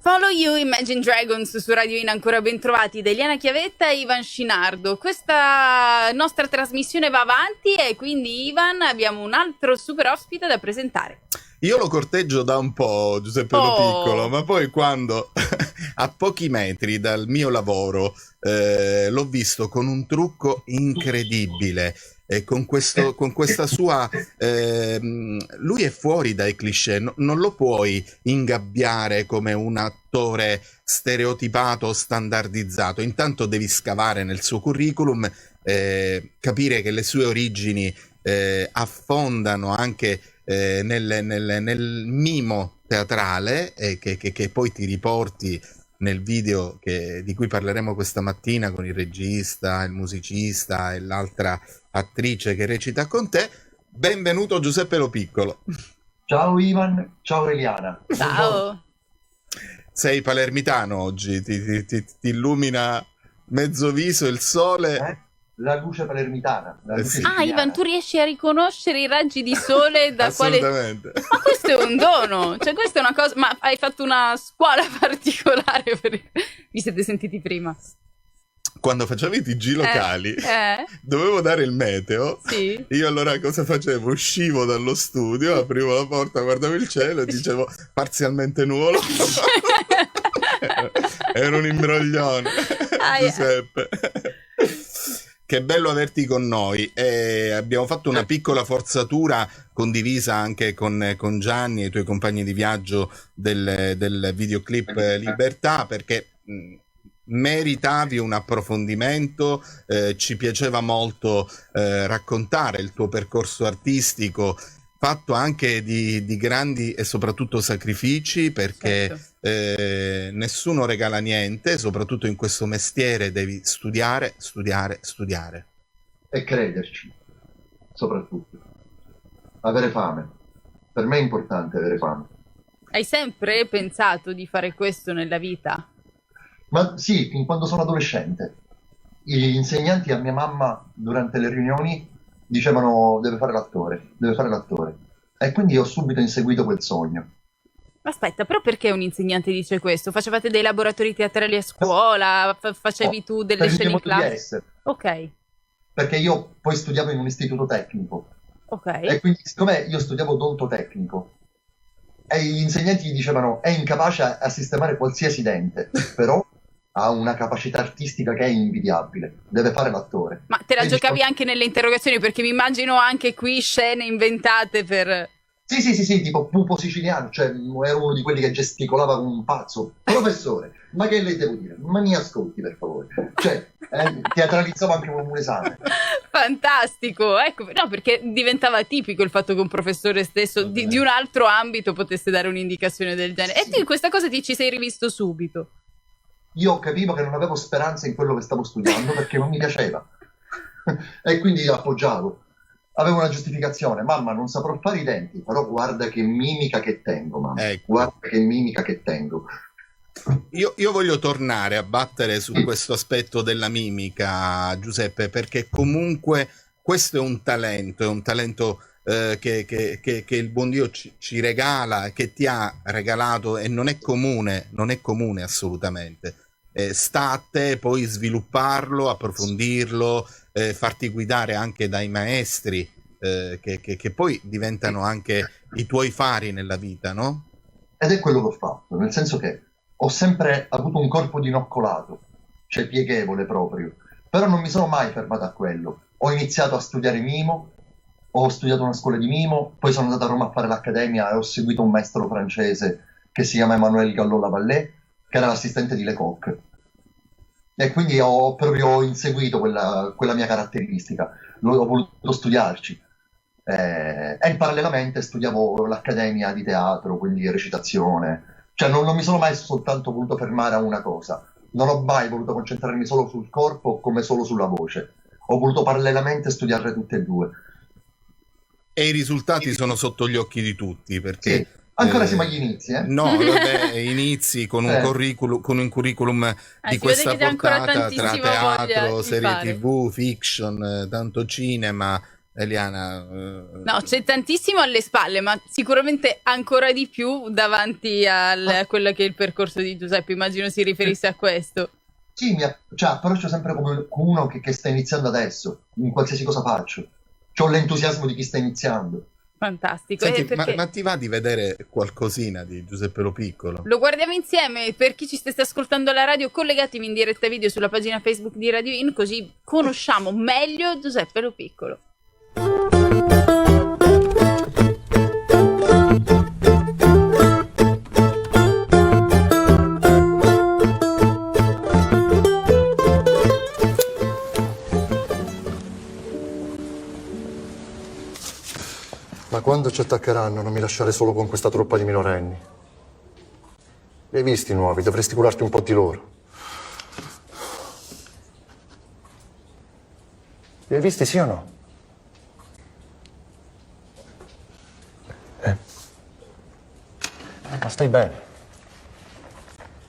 Follow You, Imagine Dragons su Radio In, ancora ben trovati da Eliana Chiavetta e Ivan Scinardo. Questa nostra trasmissione va avanti e quindi Ivan abbiamo un altro super ospite da presentare. Io lo corteggio da un po', Giuseppe Lo Piccolo, ma poi quando a pochi metri dal mio lavoro l'ho visto con un trucco incredibile. E con questa sua lui è fuori dai cliché, non lo puoi ingabbiare come un attore stereotipato o standardizzato. Intanto devi scavare nel suo curriculum, capire che le sue origini affondano anche nel mimo teatrale, che poi ti riporti nel video di cui parleremo questa mattina con il regista, il musicista e l'altra attrice che recita con te. Benvenuto Giuseppe Lo Piccolo. Ciao Ivan, ciao Eliana. Ciao. Sei palermitano oggi, ti illumina mezzo viso il sole. La luce palermitana. La luce Sì. Ah, Ivan, tu riesci a riconoscere i raggi di sole da quale... Assolutamente. Ma questo è un dono, cioè questa è una cosa... Ma hai fatto una scuola particolare per... Vi siete sentiti prima? Quando facevo i TG locali, dovevo dare il meteo. Sì. Io allora cosa facevo? Uscivo dallo studio, aprivo la porta, guardavo il cielo e dicevo parzialmente nuvolo. Era un imbroglione, Giuseppe. Che bello averti con noi. Abbiamo fatto una piccola forzatura condivisa anche con Gianni e i tuoi compagni di viaggio del videoclip Libertà, perché meritavi un approfondimento. Ci piaceva molto raccontare il tuo percorso artistico, fatto anche di grandi e soprattutto sacrifici, perché nessuno regala niente, soprattutto in questo mestiere devi studiare. E crederci, soprattutto. Avere fame. Per me è importante avere fame. Hai sempre pensato di fare questo nella vita? Ma sì, fin quando sono adolescente. Gli insegnanti a mia mamma durante le riunioni dicevano deve fare l'attore. E quindi ho subito inseguito quel sogno. Aspetta, però perché un insegnante dice questo? Facevate dei laboratori teatrali a scuola? Facevi tu delle per il scene mio in modo di classe? essere. Ok, Perché io poi studiavo in un istituto tecnico. ok. E quindi siccome io studiavo odontotecnico e gli insegnanti gli dicevano è incapace a sistemare qualsiasi dente, però ha una capacità artistica che è invidiabile, deve fare l'attore. Ma te la E giocavi dicevo, anche nelle interrogazioni? Perché mi immagino anche qui scene inventate per... sì, tipo pupo siciliano, cioè ero uno di quelli che gesticolava come un pazzo. Professore, ma che le devo dire? Ma mi ascolti per favore. Cioè, teatralizzavo anche un esame. Fantastico, ecco, no, perché diventava tipico il fatto che un professore stesso di un altro ambito potesse dare un'indicazione del genere. Sì. E tu in questa cosa ti ci sei rivisto subito. Io capivo che non avevo speranza in quello che stavo studiando perché non mi piaceva. E quindi io appoggiavo. Avevo una giustificazione, mamma non saprò fare i denti, però guarda che mimica che tengo, mamma. Ecco. Guarda che mimica che tengo. Io voglio tornare a battere su questo aspetto della mimica, Giuseppe, perché comunque questo è un talento che il buon Dio ci regala, che ti ha regalato, e non è comune assolutamente. Sta a te poi svilupparlo, approfondirlo, farti guidare anche dai maestri, che poi diventano anche i tuoi fari nella vita, no? Ed è quello che ho fatto, nel senso che ho sempre avuto un corpo dinoccolato, cioè pieghevole proprio, però non mi sono mai fermato a quello. Ho iniziato a studiare mimo, ho studiato una scuola di mimo, poi sono andato a Roma a fare l'accademia e ho seguito un maestro francese che si chiama Emmanuel Gallot-Lavallée, che era l'assistente di Lecoq. E quindi ho proprio inseguito quella mia caratteristica, ho voluto studiarci. E parallelamente studiavo l'accademia di teatro, quindi recitazione. Cioè non mi sono mai soltanto voluto fermare a una cosa, non ho mai voluto concentrarmi solo sul corpo come solo sulla voce, ho voluto parallelamente studiarle tutte e due. E i risultati sono sotto gli occhi di tutti, perché Sì, ancora siamo agli inizi, eh? No, vabbè, inizi con un curriculum di si questa vede che c'è ancora portata tra tantissima voglia teatro, di serie fare. TV, fiction, tanto cinema, Eliana? No, c'è tantissimo alle spalle, ma sicuramente ancora di più davanti a quello che è il percorso di Giuseppe. Immagino si riferisse a questo. Sì, cioè, approccio sempre come uno che sta iniziando adesso, in qualsiasi cosa faccio. C'ho l'entusiasmo di chi sta iniziando. Fantastico. Senti, Perché ma ti va di vedere qualcosina di Giuseppe Lo Piccolo? lo guardiamo insieme. Per chi ci stesse ascoltando alla radio, collegatevi in diretta video sulla pagina Facebook di Radio In, così conosciamo meglio Giuseppe Lo Piccolo. Ma quando ci attaccheranno non mi lasciare solo con questa truppa di minorenni. Li hai visti i nuovi, dovresti curarti un po' di loro. Li hai visti, sì o no? Ma stai bene?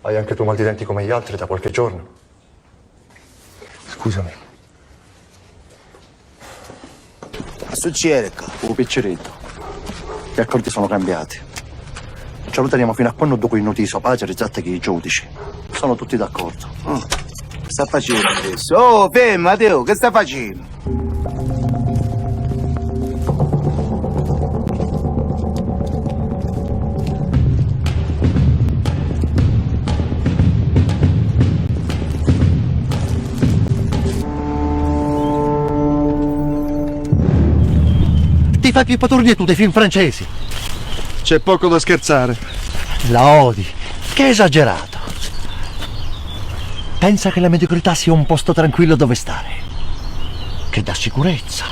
Hai anche tu mal di denti come gli altri da qualche giorno? Scusami. Succede qua, un piccerito. Gli accordi sono cambiati. Ci teniamo fino a quando dopo i noti pace risatte che i giudici. Sono tutti d'accordo. Sta facendo adesso? Oh, ferma, Matteo, che sta facendo? Ti fai più paturni tu dei film francesi. C'è poco da scherzare. La odi. Che esagerato. Pensa che la mediocrità sia un posto tranquillo dove stare. Che dà sicurezza.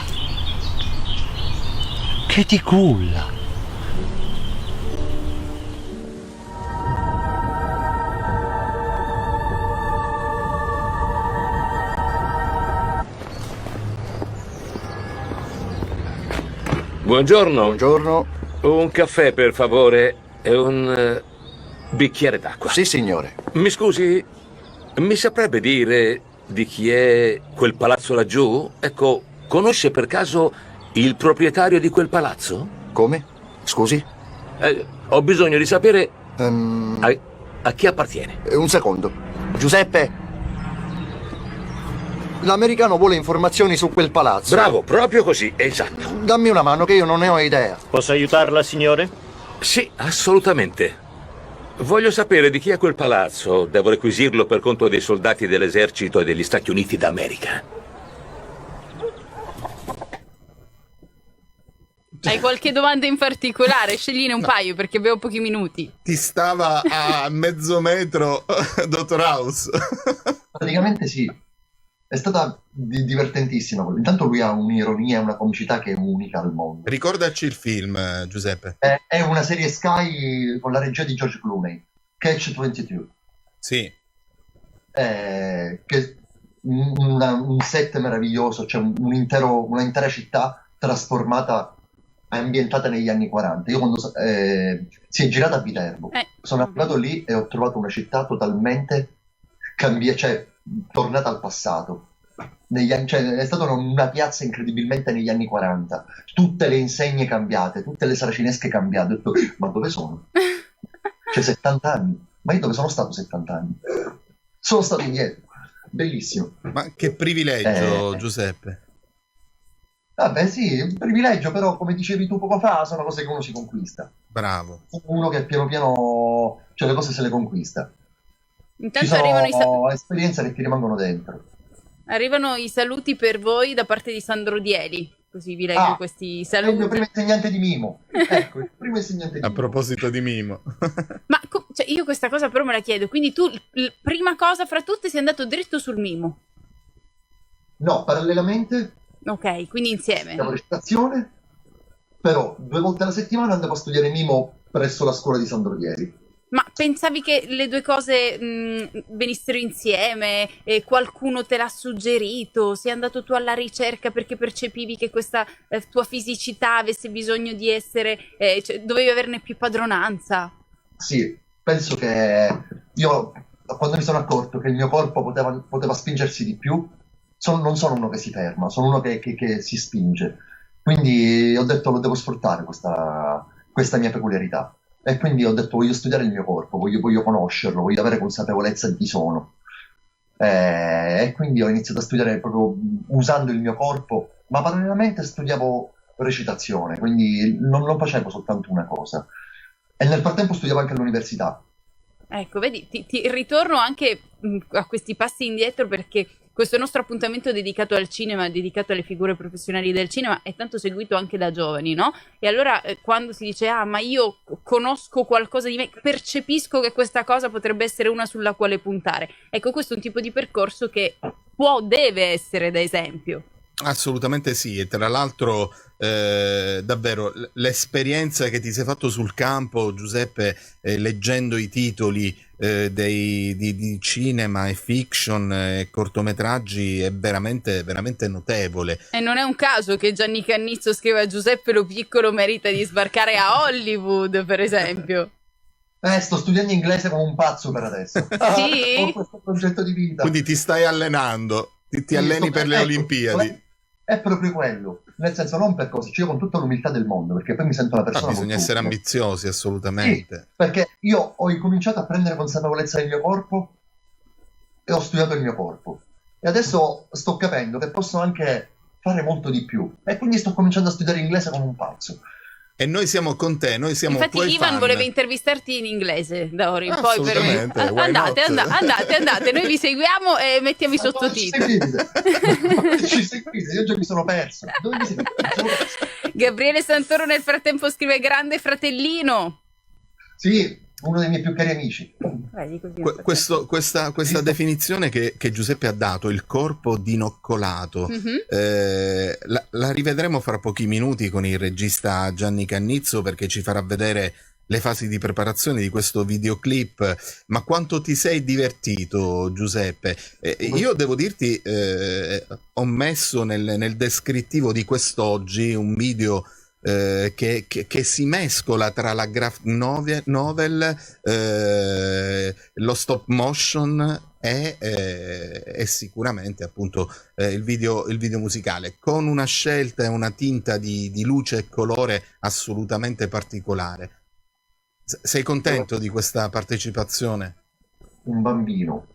Che ti culla. Buongiorno. Buongiorno. Un caffè, per favore, e un bicchiere d'acqua. Sì, signore. Mi scusi, mi saprebbe dire di chi è quel palazzo laggiù? Ecco, conosce per caso il proprietario di quel palazzo? Come? Scusi? Ho bisogno di sapere Ehm, a chi appartiene. un secondo. Giuseppe? L'americano vuole informazioni su quel palazzo. Bravo, proprio così, esatto. Dammi una mano che io non ne ho idea. Posso aiutarla, signore? Sì, assolutamente. Voglio sapere di chi è quel palazzo. Devo requisirlo per conto dei soldati dell'esercito e degli Stati Uniti d'America. Hai qualche domanda in particolare? Scegliene un paio perché abbiamo pochi minuti. Ti stava a mezzo metro, Dottor House. Praticamente sì. È stata divertentissima. Intanto lui ha un'ironia e una comicità che è unica al mondo. Ricordaci il film, Giuseppe. È una serie Sky con la regia di George Clooney, Catch 22. Sì. Che un set meraviglioso, cioè un'intera città trasformata, ambientata negli anni 40. Io quando si è girata a Viterbo, sono andato lì e ho trovato una città totalmente cambiata, cioè tornata al passato. Cioè, è stata una piazza incredibilmente negli anni 40, tutte le insegne cambiate, tutte le saracinesche cambiate. Ho detto, ma dove sono? C'è 70 anni, ma io dove sono stato 70 anni? Sono stato indietro. Bellissimo. Ma che privilegio, Giuseppe. Vabbè, sì, è un privilegio, però come dicevi tu poco fa, sono cose che uno si conquista. Bravo. Uno che piano piano, cioè le cose se le conquista. Ci Intanto arrivano sono esperienze che ti rimangono dentro. arrivano i saluti per voi da parte di Sandro Dieli. Così vi leggo questi È il saluti. mio primo insegnante di mimo. Ecco, il primo insegnante di A mimo. proposito di Mimo. Ma cioè, io questa cosa però me la chiedo. Quindi tu, prima cosa fra tutte, sei andato dritto sul mimo. No, parallelamente Ok, quindi insieme. siamo recitazione, però 2 volte alla settimana andavo a studiare mimo presso la scuola di Sandro Dieri. Ma pensavi che le due cose venissero insieme? E qualcuno te l'ha suggerito? Sei andato tu alla ricerca perché percepivi che questa tua fisicità avesse bisogno di essere... cioè, dovevi averne più padronanza? Sì, penso che io, quando mi sono accorto che il mio corpo poteva spingersi di più, non sono uno che si ferma, sono uno che si spinge. Quindi ho detto lo devo sfruttare questa mia peculiarità. E quindi ho detto voglio studiare il mio corpo, voglio conoscerlo, voglio avere consapevolezza di chi sono. E quindi ho iniziato a studiare proprio usando il mio corpo, ma parallelamente studiavo recitazione, quindi non facevo soltanto una cosa. E nel frattempo studiavo anche all'università. Ecco, vedi, ti ritorno anche a questi passi indietro, perché questo nostro appuntamento dedicato al cinema, dedicato alle figure professionali del cinema, è tanto seguito anche da giovani, no? E allora quando si dice, ma io conosco qualcosa di me, percepisco che questa cosa potrebbe essere una sulla quale puntare. Ecco, questo è un tipo di percorso che deve essere da esempio. Assolutamente sì, e tra l'altro davvero l'esperienza che ti sei fatto sul campo, Giuseppe, leggendo i titoli di cinema e fiction e cortometraggi è veramente, veramente notevole. E non è un caso che Gianni Cannizzo scriva Giuseppe Lo Piccolo merita di sbarcare a Hollywood, per esempio. Sto studiando inglese come un pazzo per adesso. Sì? Ho questo progetto di vita. Quindi ti stai allenando, ti alleni per le Olimpiadi. È proprio quello, nel senso non per cose, cioè io con tutta l'umiltà del mondo, perché poi mi sento una persona Bisogna molto essere umile. ambiziosi, assolutamente. Sì, perché io ho incominciato a prendere consapevolezza del mio corpo e ho studiato il mio corpo. E adesso sto capendo che posso anche fare molto di più. E quindi sto cominciando a studiare inglese come un pazzo. E noi siamo con te, noi siamo Infatti tuoi Ivan fan. voleva intervistarti in inglese da ora in poi, per Assolutamente, why andate, not? andate, noi vi seguiamo e mettiamo i sottotitoli. Ci seguite, io già mi sono perso. Dove mi seguite? Mi sono perso. Gabriele Santoro nel frattempo scrive grande fratellino. Sì, uno dei miei più cari amici. Questa definizione che Giuseppe ha dato, il corpo dinoccolato, la rivedremo fra pochi minuti con il regista Gianni Cannizzo, perché ci farà vedere le fasi di preparazione di questo videoclip. Ma quanto ti sei divertito, Giuseppe? Io devo dirti, ho messo nel descrittivo di quest'oggi un video che si mescola tra la graphic novel, lo stop motion e sicuramente appunto il video musicale, con una scelta e una tinta di luce e colore assolutamente particolare. Sei contento di questa partecipazione? Un bambino,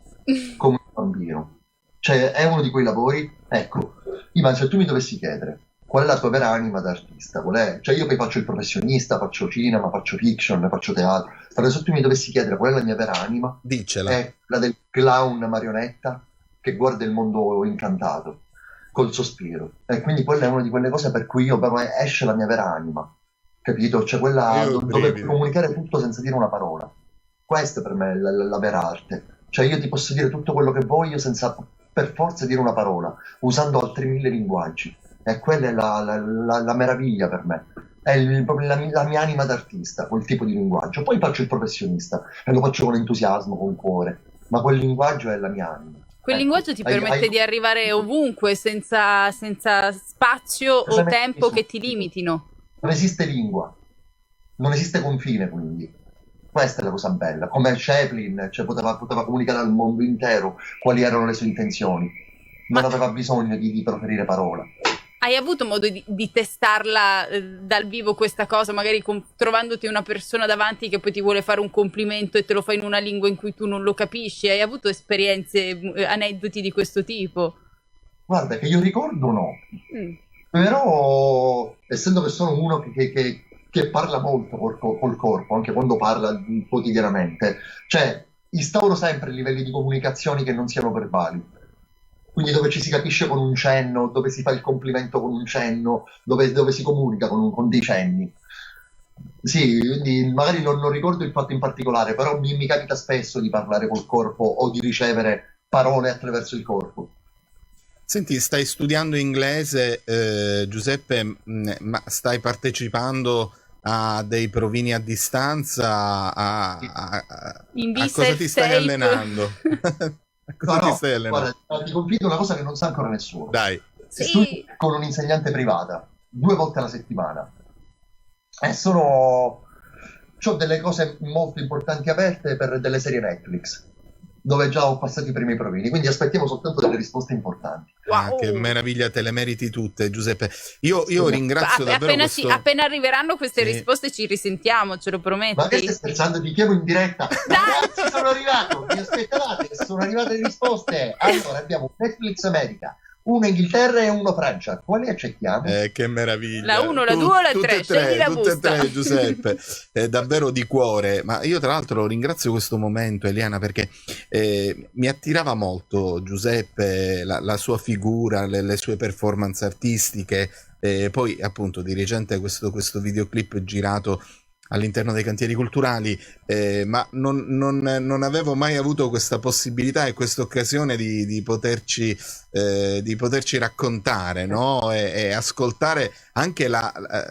come un bambino. Cioè, è uno di quei lavori, ecco, Ivan, se tu mi dovessi chiedere qual è la tua vera anima d'artista, qual è? Cioè io poi faccio il professionista, faccio cinema, faccio fiction, faccio teatro, però se tu mi dovessi chiedere qual è la mia vera anima, Dicela. è la del clown marionetta che guarda il mondo incantato, col sospiro. E quindi quella è una di quelle cose per cui io proprio esce la mia vera anima, capito? Cioè quella dove comunicare tutto senza dire una parola. Questa per me è la vera arte. Cioè io ti posso dire tutto quello che voglio senza per forza dire una parola, usando altri 1000 linguaggi. E quella è la meraviglia per me. È proprio la mia anima d'artista, quel tipo di linguaggio. Poi faccio il professionista e lo faccio con entusiasmo, con cuore. Ma quel linguaggio è la mia anima. Quel linguaggio ti permette di arrivare ovunque senza spazio o tempo che ti limitino. Non esiste lingua, non esiste confine, quindi. Questa è la cosa bella. Come Chaplin, cioè poteva comunicare al mondo intero quali erano le sue intenzioni. Non aveva bisogno di proferire parola. Hai avuto modo di testarla dal vivo questa cosa, magari trovandoti una persona davanti che poi ti vuole fare un complimento e te lo fa in una lingua in cui tu non lo capisci? Hai avuto esperienze, aneddoti di questo tipo? Guarda, che io ricordo no. Però, essendo che sono uno che parla molto col corpo, anche quando parla quotidianamente, cioè instauro sempre livelli di comunicazioni che non siano verbali. Quindi dove ci si capisce con un cenno, dove si fa il complimento con un cenno, dove si comunica con dei cenni. Sì, quindi magari non ricordo il fatto in particolare, però mi capita spesso di parlare col corpo o di ricevere parole attraverso il corpo. Senti, stai studiando inglese, Giuseppe, ma stai partecipando a dei provini a distanza? A cosa ti stai allenando? Guarda, ti confido una cosa che non sa ancora nessuno. Dai. Studio con un'insegnante privata 2 volte alla settimana e ho delle cose molto importanti aperte per delle serie Netflix. dove già ho passato i primi provini, quindi aspettiamo soltanto delle risposte importanti. Wow. Che meraviglia, te le meriti tutte, Giuseppe. Io ringrazio davvero appena arriveranno queste Sì. risposte ci risentiamo, ce lo prometti? Ma che stai scherzando? Ti chiamo in diretta. Ragazzi, sono arrivato, mi aspettavate, sono arrivate le risposte. Allora, abbiamo Netflix America, uno Inghilterra e uno Francia. Quali accettiamo? che meraviglia. La 1, la 2 o la 3? Scegli la tutte e busta. tre, Giuseppe. Davvero di cuore. Ma io tra l'altro ringrazio questo momento, Eliana, perché mi attirava molto Giuseppe, la sua figura, le sue performance artistiche. Poi appunto di recente questo videoclip girato all'interno dei cantieri culturali, ma non avevo mai avuto questa possibilità e questa occasione di poterci raccontare, no? E ascoltare anche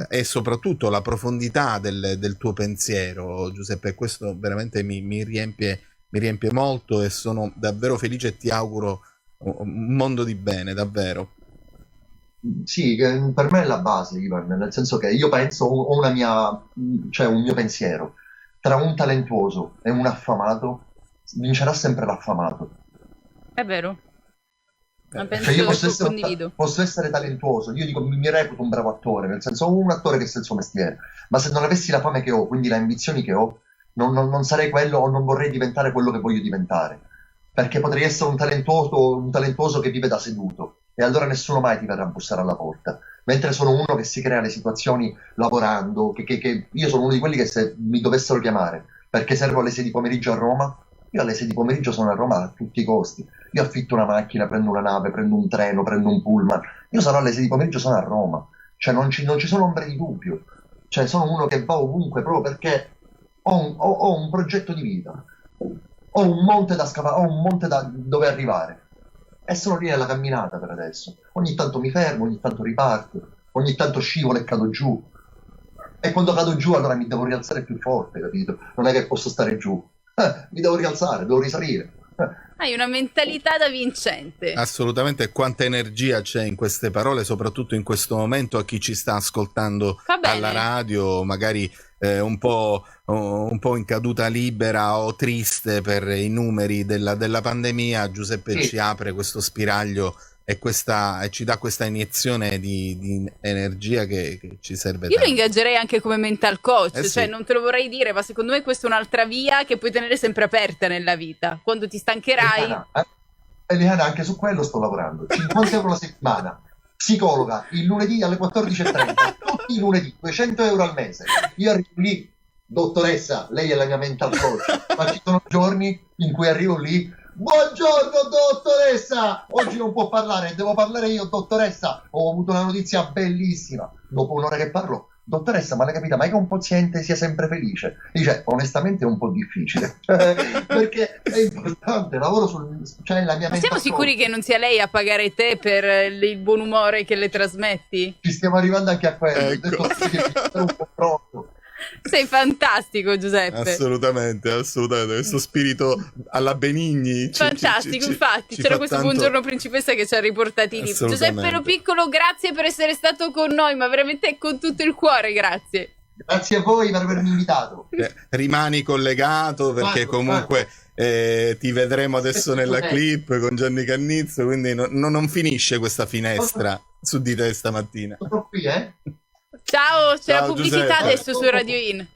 e soprattutto la profondità del tuo pensiero, Giuseppe. Questo veramente mi riempie molto e sono davvero felice e ti auguro un mondo di bene, davvero. Sì, per me è la base, Ivan, nel senso che io penso, ho un mio pensiero. Tra un talentuoso e un affamato, vincerà sempre l'affamato. È vero. Ma penso Cioè io condivido. posso essere talentuoso, io dico mi reputo un bravo attore, nel senso ho un attore che sa il suo mestiere, ma se non avessi la fame che ho, quindi le ambizioni che ho, non sarei quello o non vorrei diventare quello che voglio diventare, perché potrei essere un talentuoso che vive da seduto e allora nessuno mai ti verrà a bussare alla porta, mentre sono uno che si crea le situazioni lavorando, che io sono uno di quelli che se mi dovessero chiamare perché servo alle 6 di pomeriggio a Roma, io alle 6 di pomeriggio sono a Roma a tutti i costi. Io affitto una macchina, prendo una nave, prendo un treno, prendo un pullman. Io sarò alle 6 di pomeriggio, sono a Roma. Cioè non ci sono ombre di dubbio. Cioè sono uno che va ovunque proprio perché ho un progetto di vita. Ho un monte da scavare, ho un monte da dove arrivare. E sono lì nella camminata per adesso. Ogni tanto mi fermo, ogni tanto riparto, ogni tanto scivolo e cado giù. E quando cado giù allora mi devo rialzare più forte, capito? Non è che posso stare giù. Mi devo rialzare, devo risalire. Hai una mentalità da vincente. Assolutamente, quanta energia c'è in queste parole, soprattutto in questo momento a chi ci sta ascoltando Va bene. alla radio, magari un po' in caduta libera o triste per i numeri della pandemia. Giuseppe Sì. ci apre questo spiraglio e ci dà questa iniezione di energia che ci serve Io lo tanto. ingaggerei anche come mental coach, Sì. cioè non te lo vorrei dire, ma secondo me questa è un'altra via che puoi tenere sempre aperta nella vita. Quando ti stancherai, Eliana, anche su quello sto lavorando. 50 euro la settimana, psicologa, il lunedì alle 14:30, tutti i lunedì, 200 euro al mese. Io arrivo lì, dottoressa, lei è la mia mental coach, ma ci sono giorni in cui arrivo lì, buongiorno dottoressa, oggi non può parlare, devo parlare io, dottoressa, ho avuto una notizia bellissima. Dopo un'ora che parlo, dottoressa, ma l'hai capita mai che un paziente sia sempre felice? Dice, onestamente è un po' difficile, perché è importante, lavoro cioè la mia ma siamo mental sicuri coach. che non sia lei a pagare te per il buon umore che le trasmetti? Ci stiamo arrivando anche a quello. Ecco. Ho detto che è un po' troppo. Sei fantastico, Giuseppe. Assolutamente, questo spirito alla Benigni Fantastico, infatti, c'era fa questo tanto- buongiorno principessa che ci ha riportati lì. Assolutamente. Giuseppe Lo Piccolo, grazie per essere stato con noi, ma veramente con tutto il cuore, grazie. Grazie a voi per avermi invitato. Rimani collegato perché Vado, comunque ti vedremo adesso nella clip con Gianni Cannizzo, quindi non finisce questa finestra su di te stamattina. Sono qui, eh? Ciao, c'è la Ciao, pubblicità Giuseppe. adesso su Radio In.